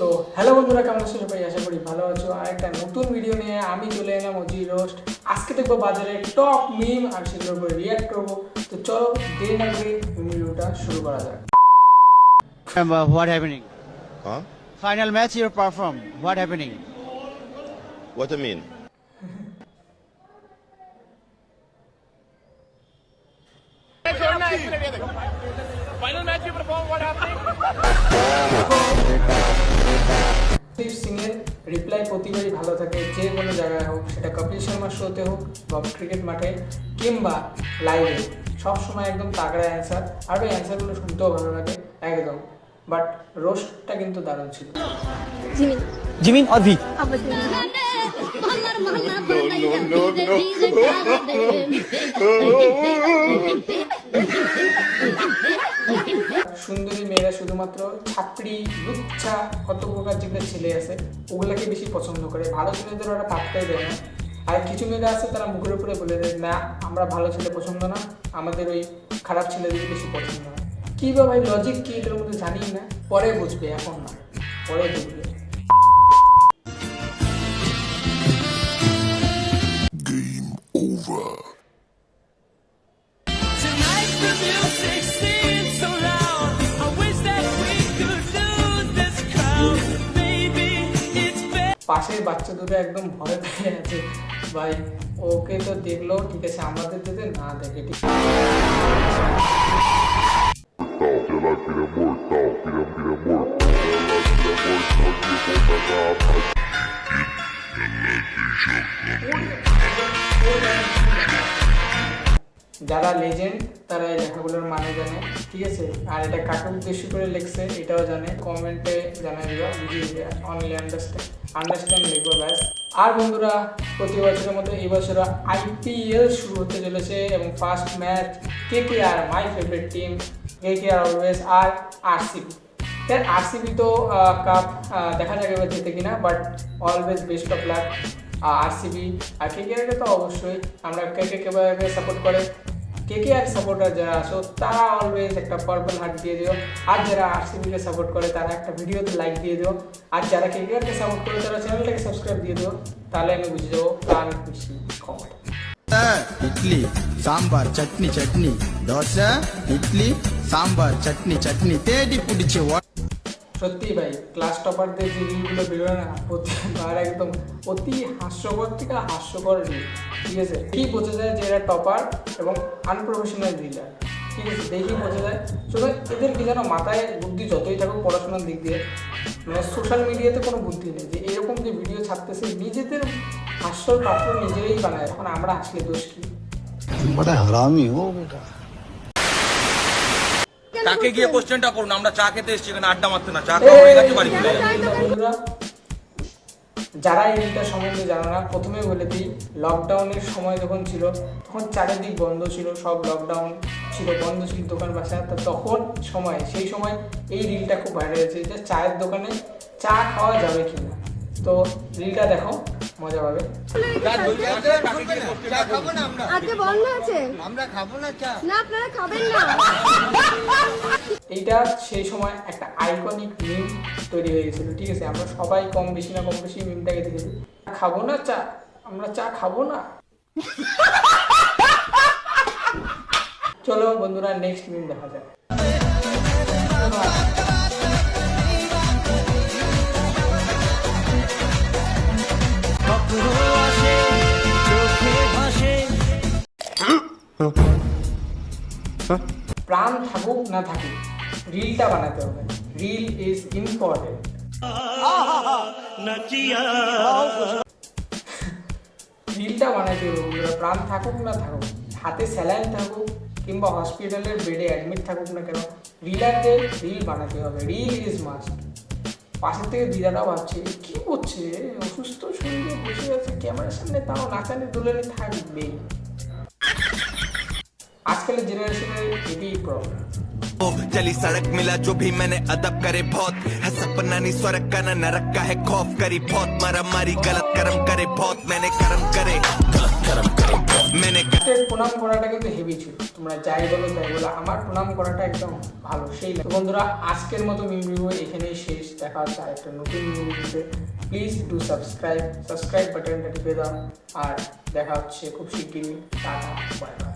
তো হ্যালো বন্ধুরা, কেমন আছো সবাই? আশা করি ভালো আছো। আর একটা নতুন ভিডিও নিয়ে আমি চলে এলাম অজি রোস্ট। আজকে দেখবো বাজারে টপ মিম আর সেগুলোর উপরে রিয়াক্ট করবো। তো চলো দেরি না করে ভিডিওটা শুরু করা যাক। What happening? Huh? Final match you perform. What happening? What do you mean? Final match you perform, what happening? দীপ সিং এর রিপ্লাই প্রতিবারই ভালো থাকে, যে কোনো জায়গায় হোক, সেটা কপিল শর্মার শোতে হোক বা ক্রিকেট মাঠে কিংবা লাইভে, সবসময় একদম তাগড়া অ্যান্সার। আর ওই অ্যান্সারগুলো শুনতেও ভালো লাগে একদম। বাট রোস্টটা কিন্তু দারুণ ছিল। Jimin or V? সুন্দরী মেয়েরা শুধুমাত্র ছাপড়ি, লুচ্ছা, কত প্রকার যেগুলো ছেলে আছে ওগুলাকে বেশি পছন্দ করে। ভালো ছেলেদের ওরা পাত্তাই দেয় না। আর কিছু মেয়েরা আছে তারা মুখের উপরে বলে দেয়, না আমরা ভালো ছেলে পছন্দ না, আমাদের ওই খারাপ ছেলেদের বেশি পছন্দ না। কী বা ভাই লজিক কী এটার মধ্যে জানি না, পরে বুঝবে, এখন না, পরে বুঝবে। Tonight the music seems so loud. I wish that we could lose this crowd. Maybe it's better. পাশের বাচ্চা দুটো একদম ভয় পেয়ে আছে ভাই। ওকে তো দেখলো ঠিক আছে, আমাদের যদি না দেখে ঠিক যারা লেজেন্ড তারা এই লেখাগুলোর মানে জানে, ঠিক আছে। আর এটা কাকে উদ্দেশ্য করে লিখছে এটাও জানে, কমেন্টে জানাই দিবা, বুঝিয়ে দিবা, অনলি আন্ডারস্ট্যান্ড লিখবো ব্যাস। আর বন্ধুরা, প্রতি বছরের মতো এই বছর আইপিএল শুরু হতে চলেছে এবং first match KKR, my favourite team, KKR always, আর আরসিবি। আরসিবি তো কাপ দেখা যাবে এবার যেতে কিনা, but always best of luck RCB. আর কেকেআরকে তো অবশ্যই আমরা কেকে সাপোর্ট করে। কেকেআর সাপোর্টার যারা আছো তারা অলওয়েজ একটা পার্পল হার্ট দিয়ে দিও। আর যারা আরসিবিকে সাপোর্ট করে তারা একটা ভিডিওতে লাইক দিয়ে দিও। আর যারা কেকেআরকে সাপোর্ট করে তারা চ্যানেলটাকে সাবস্ক্রাইব দিয়ে দিও। তাহলে আমি বুঝে যাবো কার বেশি ক্ষমতা। इडली सांबार चटनी चटनी डोसा इडली सांबार चटनी चटनी तेडी पुडिचे সত্যি ভাই, ক্লাস টপারদের যে রিলগুলো বেরোয় না, প্রতিবার একদম অতি হাস্যকর থেকে হাস্যকর রিল, ঠিক আছে। দেখেই বোঝা যায় যে এরা টপার এবং আনপ্রফেশনাল রিলার, ঠিক আছে। দেখেই বোঝা যায়। শুধু এদের কি যেন মাথায় বুদ্ধি যতই থাকুক পড়াশোনার দিক দিয়ে, মানে সোশ্যাল মিডিয়াতে কোনো বুদ্ধি নেই। যে এরকম যে ভিডিও ছাড়তেছে, নিজেদের হাস্যর পাত্র নিজেরাই বানায়, এখন আমরা হাসলে দোষ কি? बड़ा हरामी हो बेटा তাকে গিয়ে কোশ্চেনটা করুন। আমরা চা খেতে এসেছি, এখানে আড্ডা মারতে না, চা খাওয়া হয়ে গেছে, বাড়ি চলে যাবো। বন্ধুরা, যারা এই রিলটা সম্বন্ধে জানো না, প্রথমে বলে দিই, লকডাউনের সময় যখন ছিল তখন চারিদিক বন্ধ ছিল, সব লকডাউন ছিল, বন্ধ ছিল দোকান বাসা। তা তখন সেই সময় এই রিলটা খুব ভাইরাল হয়েছে, যে চায়ের দোকানে চা খাওয়া যাবে কিনা। তো রিলটা দেখো, মজা পাবে। আজকে বন্ধ আছে, আমরা খাবো না চা, না আপনারা খাবেন না। এইটা সেই সময় একটা আইকনিক মিম তৈরি হয়ে গেছিল, ঠিক আছে। আমরা সবাই কম বেশি মিমটাকে দেখেছি। খাবো না চা, আমরা চা খাবো না। চলো বন্ধুরা, নেক্সট মিম দেখা যাক। প্রাণ থাকুক না থাকুক, রিলটা বানাতে হবে। Reel is important. রিলটা বানাতে হবে বন্ধুরা, প্রাণ থাকুক না থাকুক, হাতে স্যালাইন থাকুক কিংবা হসপিটালের বেডে অ্যাডমিট থাকুক না কেন, রিলারদের রিল বানাতে হবে। Reel is must. পাশের থেকে দিদাটাও ভাবছে কি করছে, অসুস্থ শরীরে বসে আছে ক্যামেরার সামনে, তাও নাচানি দুলানি থাকবেই। आजकल जनरेशन यही प्रॉब्लम। चली सड़क मिला जो भी मैंने अदब करे बहुत है सपना नहीं स्वर्ग का न रखा है खौफ करी बहुत मारा मारी गलत कर्म करे बहुत मैंने कर्म करे गलत कर्म करे बहुत मैंने আজকের প্রণাম করাটা কিন্তু হেভি ছিল, তোমরা যাই বলো তাই বলো, আমার প্রণাম করাটা একদম ভালো সেই লাগে। তো বন্ধুরা আজকের মতো মিম রিভিউ এখানেই শেষ, দেখা হচ্ছে আরেকটা নতুন রিভিউতে। প্লিজ ডু সাবস্ক্রাইব বাটনটা টিপে দাও, আর দেখা হচ্ছে খুব শিগগিরই। Tata, bye bye.